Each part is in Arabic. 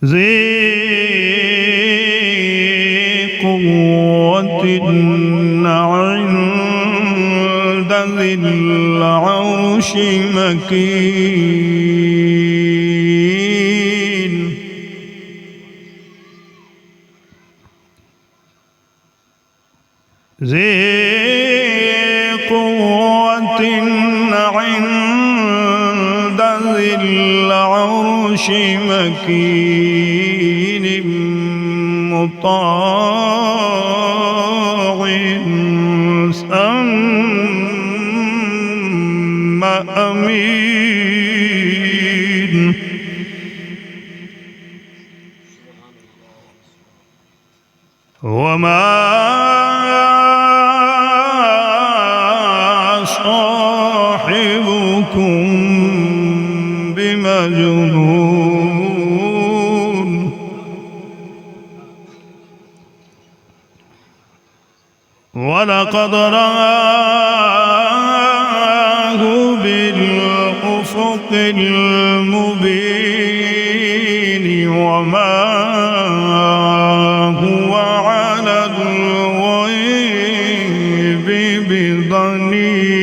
ذي قوة عند ذي العرش مكين ذي قوة عند ذي العرش مكين مطاع ثم أمين وما صاحبكم بمجنون ولقد رآه بالأفق المبين وما هو على الغيب بضنين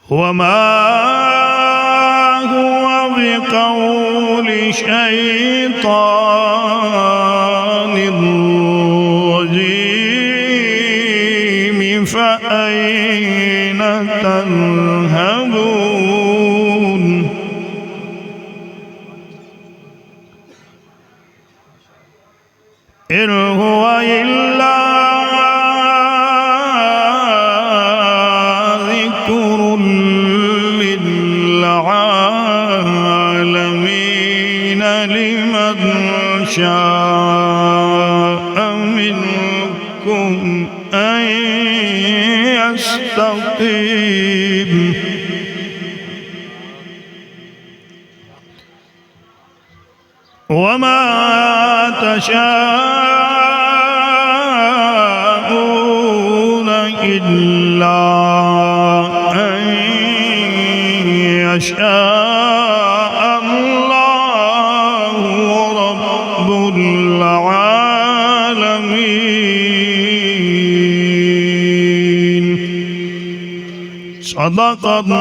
وما هو بقول شيطان رجيم فأين تذهبون إن هو إلا ذكر للعالمين لمن شاء منكم أن يستقيم وما تشاءون إلا أن يشاء الله رب العالمين صدق الله